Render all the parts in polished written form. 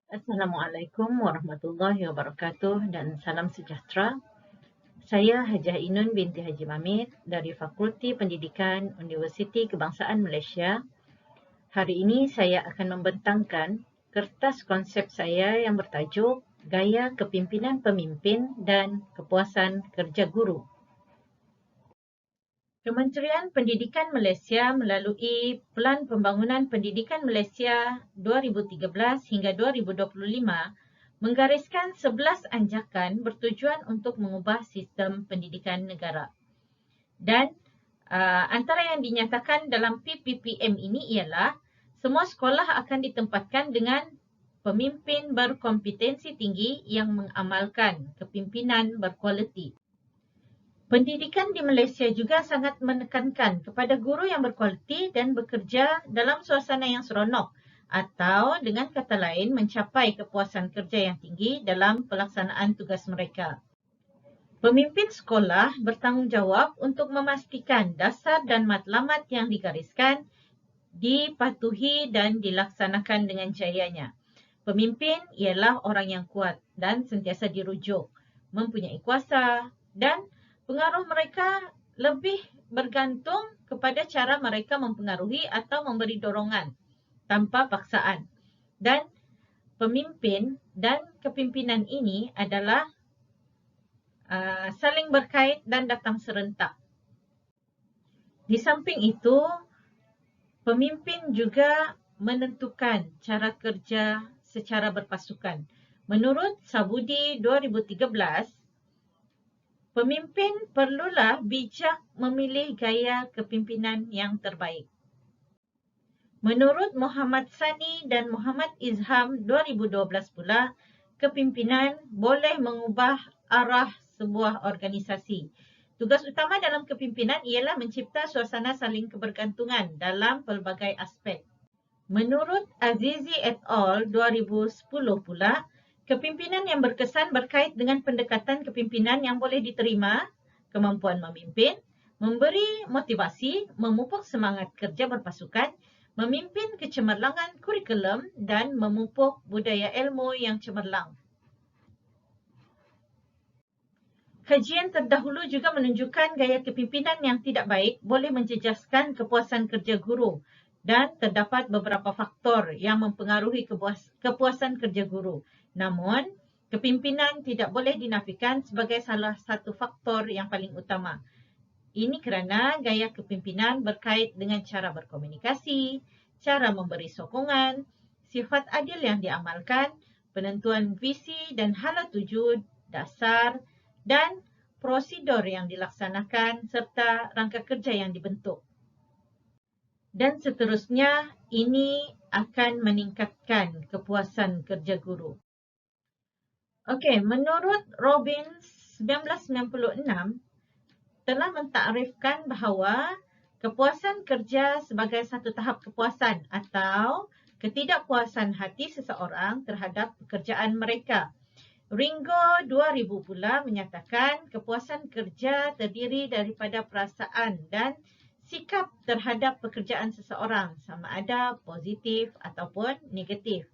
Assalamualaikum warahmatullahi wabarakatuh dan salam sejahtera. Saya Hajah Ainun binti Haji Mamit dari Fakulti Pendidikan Universiti Kebangsaan Malaysia. Hari ini saya akan membentangkan kertas konsep saya yang bertajuk Gaya Kepimpinan Pemimpin dan Kepuasan Kerja Guru. Kementerian Pendidikan Malaysia melalui Pelan Pembangunan Pendidikan Malaysia 2013 hingga 2025 menggariskan 11 anjakan bertujuan untuk mengubah sistem pendidikan negara. Dan antara yang dinyatakan dalam PPPM ini ialah semua sekolah akan ditempatkan dengan pemimpin berkompetensi tinggi yang mengamalkan kepimpinan berkualiti. Pendidikan di Malaysia juga sangat menekankan kepada guru yang berkualiti dan bekerja dalam suasana yang seronok atau dengan kata lain mencapai kepuasan kerja yang tinggi dalam pelaksanaan tugas mereka. Pemimpin sekolah bertanggungjawab untuk memastikan dasar dan matlamat yang digariskan dipatuhi dan dilaksanakan dengan jayanya. Pemimpin ialah orang yang kuat dan sentiasa dirujuk, mempunyai kuasa dan pengaruh mereka lebih bergantung kepada cara mereka mempengaruhi atau memberi dorongan tanpa paksaan. Dan pemimpin dan kepimpinan ini adalah saling berkait dan datang serentak. Di samping itu, pemimpin juga menentukan cara kerja secara berpasukan. Menurut Sabudi 2013, pemimpin perlulah bijak memilih gaya kepimpinan yang terbaik. Menurut Muhammad Sani dan Muhammad Izham 2012 pula, kepimpinan boleh mengubah arah sebuah organisasi. Tugas utama dalam kepimpinan ialah mencipta suasana saling kebergantungan dalam pelbagai aspek. Menurut Azizi et al. 2010 pula, kepimpinan yang berkesan berkait dengan pendekatan kepimpinan yang boleh diterima, kemampuan memimpin, memberi motivasi, memupuk semangat kerja berpasukan, memimpin kecemerlangan kurikulum dan memupuk budaya ilmu yang cemerlang. Kajian terdahulu juga menunjukkan gaya kepimpinan yang tidak baik boleh menjejaskan kepuasan kerja guru dan terdapat beberapa faktor yang mempengaruhi kepuasan kerja guru. Namun, kepimpinan tidak boleh dinafikan sebagai salah satu faktor yang paling utama. Ini kerana gaya kepimpinan berkait dengan cara berkomunikasi, cara memberi sokongan, sifat adil yang diamalkan, penentuan visi dan hala tuju dasar, dan prosedur yang dilaksanakan serta rangka kerja yang dibentuk. Dan seterusnya, ini akan meningkatkan kepuasan kerja guru. Okey, menurut Robbins 1996 telah mentakrifkan bahawa kepuasan kerja sebagai satu tahap kepuasan atau ketidakpuasan hati seseorang terhadap pekerjaan mereka. Ringo 2000 pula menyatakan kepuasan kerja terdiri daripada perasaan dan sikap terhadap pekerjaan seseorang, sama ada positif ataupun negatif.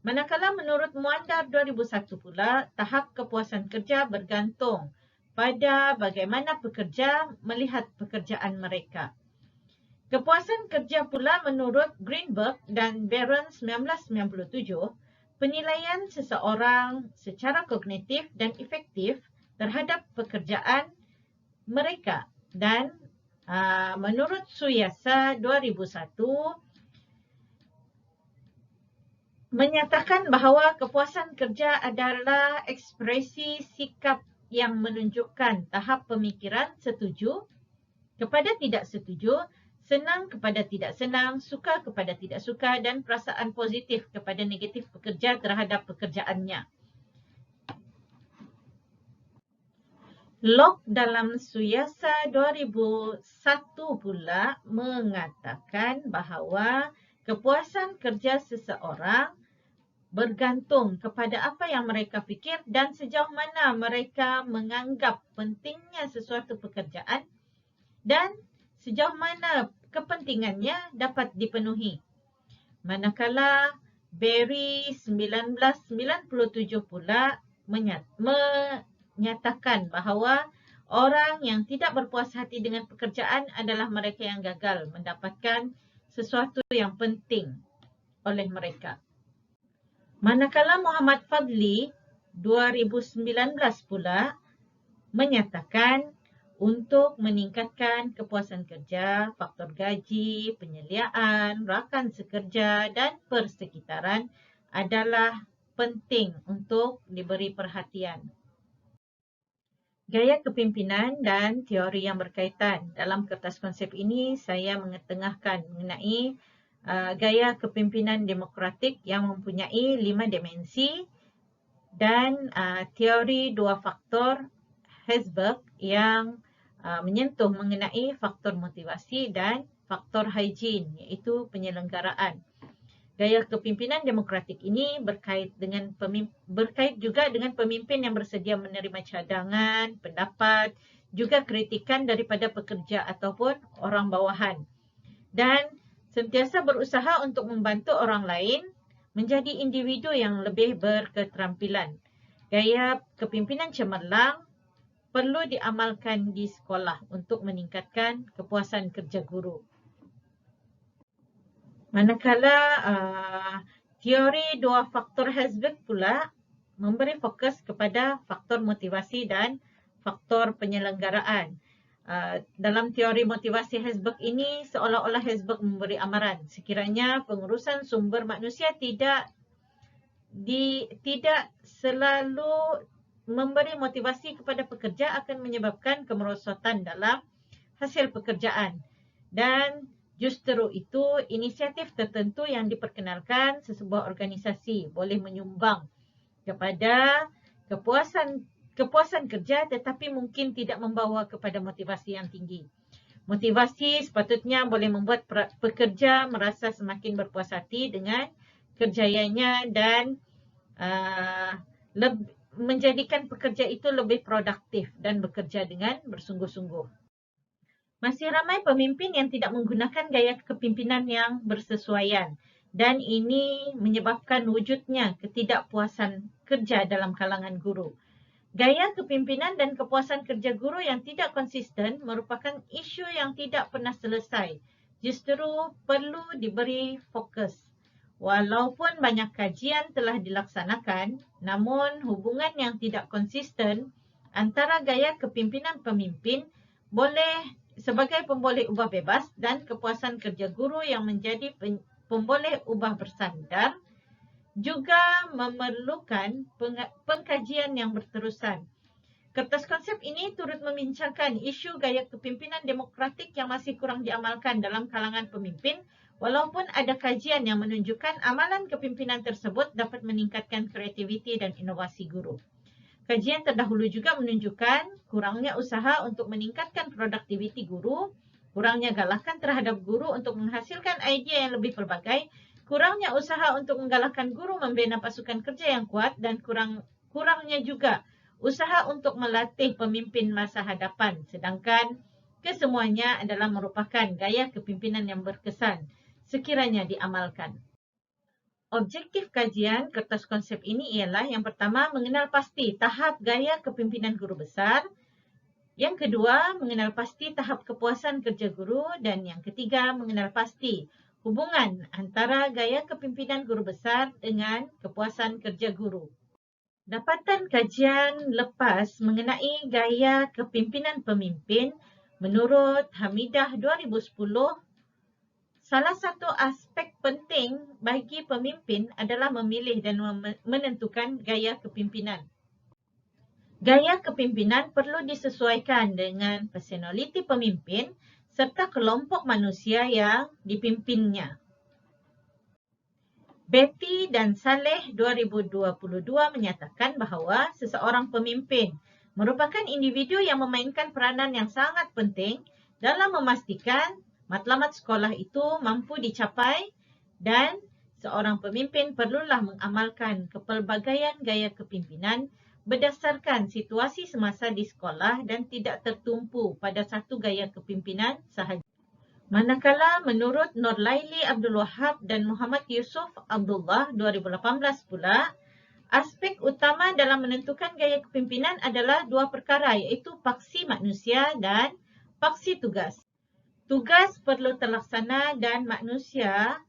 Manakala menurut Muandar 2001 pula, tahap kepuasan kerja bergantung pada bagaimana pekerja melihat pekerjaan mereka. Kepuasan kerja pula menurut Greenberg dan Barron 1997, penilaian seseorang secara kognitif dan efektif terhadap pekerjaan mereka. Dan menurut Suyasa 2001, menyatakan bahawa kepuasan kerja adalah ekspresi sikap yang menunjukkan tahap pemikiran setuju kepada tidak setuju, senang kepada tidak senang, suka kepada tidak suka dan perasaan positif kepada negatif pekerja terhadap pekerjaannya. Locke dalam Suyasa 2001 pula mengatakan bahawa kepuasan kerja seseorang bergantung kepada apa yang mereka fikir dan sejauh mana mereka menganggap pentingnya sesuatu pekerjaan dan sejauh mana kepentingannya dapat dipenuhi. Manakala Berry 1997 pula menyatakan bahawa orang yang tidak berpuas hati dengan pekerjaan adalah mereka yang gagal mendapatkan sesuatu yang penting oleh mereka. Manakala Muhammad Fadli 2019 pula menyatakan untuk meningkatkan kepuasan kerja, faktor gaji, penyediaan, rakan sekerja dan persekitaran adalah penting untuk diberi perhatian. Gaya kepimpinan dan teori yang berkaitan. Dalam kertas konsep ini, saya mengetengahkan mengenai gaya kepimpinan demokratik yang mempunyai 5 dimensi dan teori 2 faktor Herzberg yang menyentuh mengenai faktor motivasi dan faktor higien, iaitu penyelenggaraan. Gaya kepimpinan demokratik ini berkait juga dengan pemimpin yang bersedia menerima cadangan, pendapat, juga kritikan daripada pekerja ataupun orang bawahan. Dan sentiasa berusaha untuk membantu orang lain menjadi individu yang lebih berketerampilan. Gaya kepimpinan cemerlang perlu diamalkan di sekolah untuk meningkatkan kepuasan kerja guru. Manakala teori 2 faktor Herzberg pula memberi fokus kepada faktor motivasi dan faktor penyelenggaraan. Dalam teori motivasi Herzberg ini, seolah-olah Herzberg memberi amaran sekiranya pengurusan sumber manusia tidak selalu memberi motivasi kepada pekerja akan menyebabkan kemerosotan dalam hasil pekerjaan. Dan justru itu, inisiatif tertentu yang diperkenalkan sesebuah organisasi boleh menyumbang kepada kepuasan kerja tetapi mungkin tidak membawa kepada motivasi yang tinggi. Motivasi sepatutnya boleh membuat pekerja merasa semakin berpuas hati dengan kerjanya dan menjadikan pekerja itu lebih produktif dan bekerja dengan bersungguh-sungguh. Masih ramai pemimpin yang tidak menggunakan gaya kepimpinan yang bersesuaian dan ini menyebabkan wujudnya ketidakpuasan kerja dalam kalangan guru. Gaya kepimpinan dan kepuasan kerja guru yang tidak konsisten merupakan isu yang tidak pernah selesai. Justru perlu diberi fokus. Walaupun banyak kajian telah dilaksanakan, namun hubungan yang tidak konsisten antara gaya kepimpinan pemimpin sebagai pemboleh ubah bebas dan kepuasan kerja guru yang menjadi pemboleh ubah bersandar juga memerlukan pengkajian yang berterusan. Kertas konsep ini turut membincangkan isu gaya kepimpinan demokratik yang masih kurang diamalkan dalam kalangan pemimpin. Walaupun ada kajian yang menunjukkan amalan kepimpinan tersebut dapat meningkatkan kreativiti dan inovasi guru. Kajian terdahulu juga menunjukkan kurangnya usaha untuk meningkatkan produktiviti guru, kurangnya galakan terhadap guru untuk menghasilkan idea yang lebih pelbagai, kurangnya usaha untuk menggalakkan guru membina pasukan kerja yang kuat, dan kurangnya juga usaha untuk melatih pemimpin masa hadapan. Sedangkan kesemuanya adalah merupakan gaya kepimpinan yang berkesan sekiranya diamalkan. Objektif kajian kertas konsep ini ialah yang pertama, mengenal pasti tahap gaya kepimpinan guru besar. Yang kedua, mengenal pasti tahap kepuasan kerja guru. Dan yang ketiga, mengenal pasti hubungan antara gaya kepimpinan guru besar dengan kepuasan kerja guru. Dapatan kajian lepas mengenai gaya kepimpinan pemimpin menurut Hamidah 2010, salah satu aspek penting bagi pemimpin adalah memilih dan menentukan gaya kepimpinan. Gaya kepimpinan perlu disesuaikan dengan personaliti pemimpin serta kelompok manusia yang dipimpinnya. Betty dan Saleh 2022 menyatakan bahawa seseorang pemimpin merupakan individu yang memainkan peranan yang sangat penting dalam memastikan matlamat sekolah itu mampu dicapai, dan seorang pemimpin perlulah mengamalkan kepelbagaian gaya kepimpinan berdasarkan situasi semasa di sekolah dan tidak tertumpu pada satu gaya kepimpinan sahaja. Manakala menurut Nurlaili Abdul Wahab dan Muhammad Yusuf Abdullah 2018 pula, aspek utama dalam menentukan gaya kepimpinan adalah dua perkara, iaitu paksi manusia dan paksi tugas. Tugas perlu terlaksana dan manusia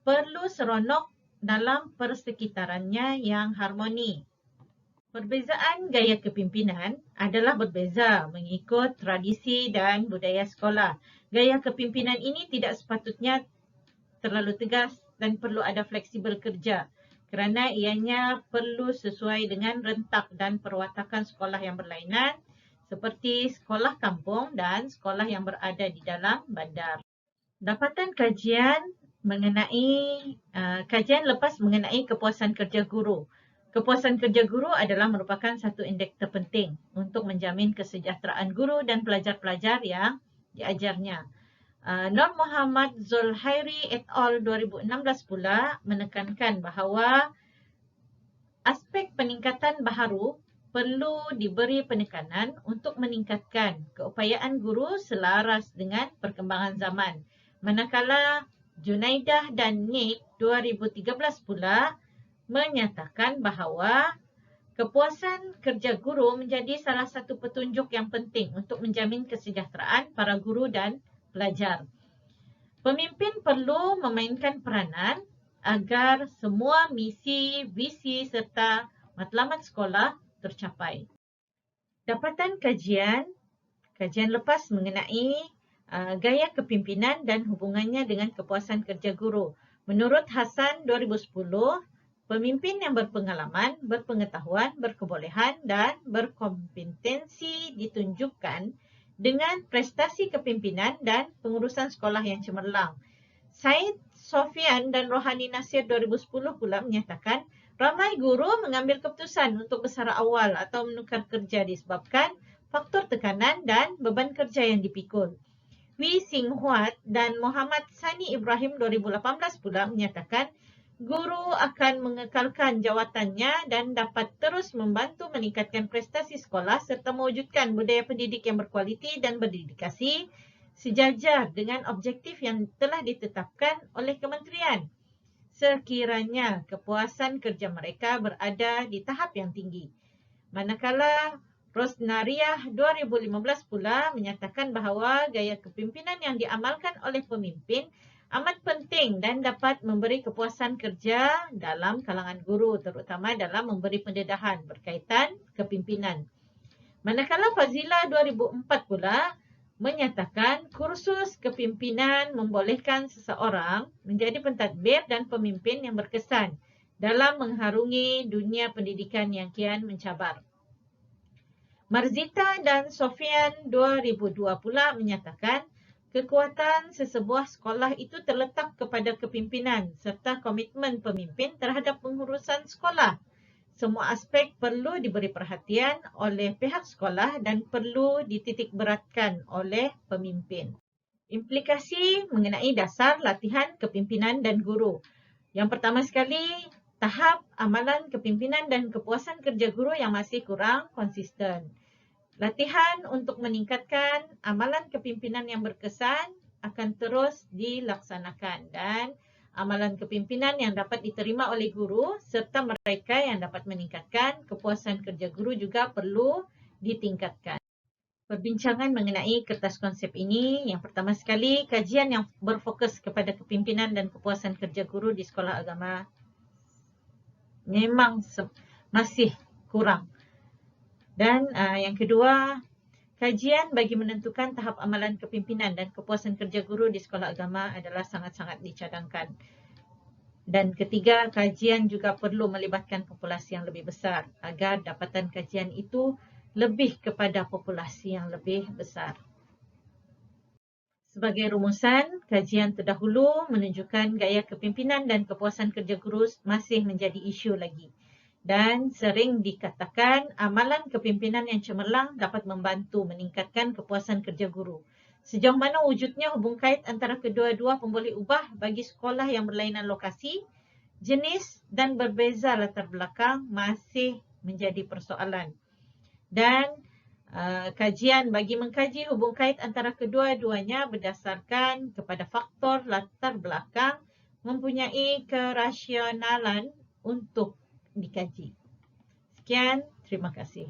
perlu seronok dalam persekitarannya yang harmoni. Perbezaan gaya kepimpinan adalah berbeza mengikut tradisi dan budaya sekolah. Gaya kepimpinan ini tidak sepatutnya terlalu tegas dan perlu ada fleksibel kerja kerana ianya perlu sesuai dengan rentak dan perwatakan sekolah yang berlainan seperti sekolah kampung dan sekolah yang berada di dalam bandar. Dapatan kajian lepas mengenai kepuasan kerja guru. Kepuasan kerja guru adalah merupakan satu indeks terpenting untuk menjamin kesejahteraan guru dan pelajar-pelajar yang diajarnya. Nur Muhammad Zulhairi et al. 2016 pula menekankan bahawa aspek peningkatan baharu perlu diberi penekanan untuk meningkatkan keupayaan guru selaras dengan perkembangan zaman. Manakala Junaidah dan Nick 2013 pula menyatakan bahawa kepuasan kerja guru menjadi salah satu petunjuk yang penting untuk menjamin kesejahteraan para guru dan pelajar. Pemimpin perlu memainkan peranan agar semua misi, visi serta matlamat sekolah tercapai. Dapatan kajian lepas mengenai gaya kepimpinan dan hubungannya dengan kepuasan kerja guru. Menurut Hasan 2010, pemimpin yang berpengalaman, berpengetahuan, berkebolehan dan berkompetensi ditunjukkan dengan prestasi kepimpinan dan pengurusan sekolah yang cemerlang. Said Sofian dan Rohani Nasir 2010 pula menyatakan ramai guru mengambil keputusan untuk bersara awal atau menukar kerja disebabkan faktor tekanan dan beban kerja yang dipikul. Wee Sing Huat dan Muhammad Sani Ibrahim 2018 pula menyatakan guru akan mengekalkan jawatannya dan dapat terus membantu meningkatkan prestasi sekolah serta mewujudkan budaya pendidik yang berkualiti dan berdedikasi sejajar dengan objektif yang telah ditetapkan oleh kementerian sekiranya kepuasan kerja mereka berada di tahap yang tinggi. Manakala Rosnariah 2015 pula menyatakan bahawa gaya kepimpinan yang diamalkan oleh pemimpin amat penting dan dapat memberi kepuasan kerja dalam kalangan guru, terutama dalam memberi pendedahan berkaitan kepimpinan. Manakala Fazila 2004 pula menyatakan kursus kepimpinan membolehkan seseorang menjadi pentadbir dan pemimpin yang berkesan dalam mengharungi dunia pendidikan yang kian mencabar. Marzita dan Sofian 2002 pula menyatakan kekuatan sesebuah sekolah itu terletak kepada kepimpinan serta komitmen pemimpin terhadap pengurusan sekolah. Semua aspek perlu diberi perhatian oleh pihak sekolah dan perlu dititik beratkan oleh pemimpin. Implikasi mengenai dasar latihan kepimpinan dan guru. Yang pertama sekali, tahap amalan kepimpinan dan kepuasan kerja guru yang masih kurang konsisten. Latihan untuk meningkatkan amalan kepimpinan yang berkesan akan terus dilaksanakan dan amalan kepimpinan yang dapat diterima oleh guru serta mereka yang dapat meningkatkan kepuasan kerja guru juga perlu ditingkatkan. Perbincangan mengenai kertas konsep ini, yang pertama sekali, kajian yang berfokus kepada kepimpinan dan kepuasan kerja guru di sekolah agama memang masih kurang. Dan yang kedua, kajian bagi menentukan tahap amalan kepimpinan dan kepuasan kerja guru di sekolah agama adalah sangat-sangat dicadangkan. Dan ketiga, kajian juga perlu melibatkan populasi yang lebih besar agar dapatan kajian itu lebih kepada populasi yang lebih besar. Sebagai rumusan, kajian terdahulu menunjukkan gaya kepimpinan dan kepuasan kerja guru masih menjadi isu lagi. Dan sering dikatakan amalan kepimpinan yang cemerlang dapat membantu meningkatkan kepuasan kerja guru. Sejauh mana wujudnya hubung kait antara kedua-dua pemboleh ubah bagi sekolah yang berlainan lokasi, jenis dan berbeza latar belakang masih menjadi persoalan. Dan kajian bagi mengkaji hubung kait antara kedua-duanya berdasarkan kepada faktor latar belakang mempunyai kerasionalan untuk dikaji. Sekian, terima kasih.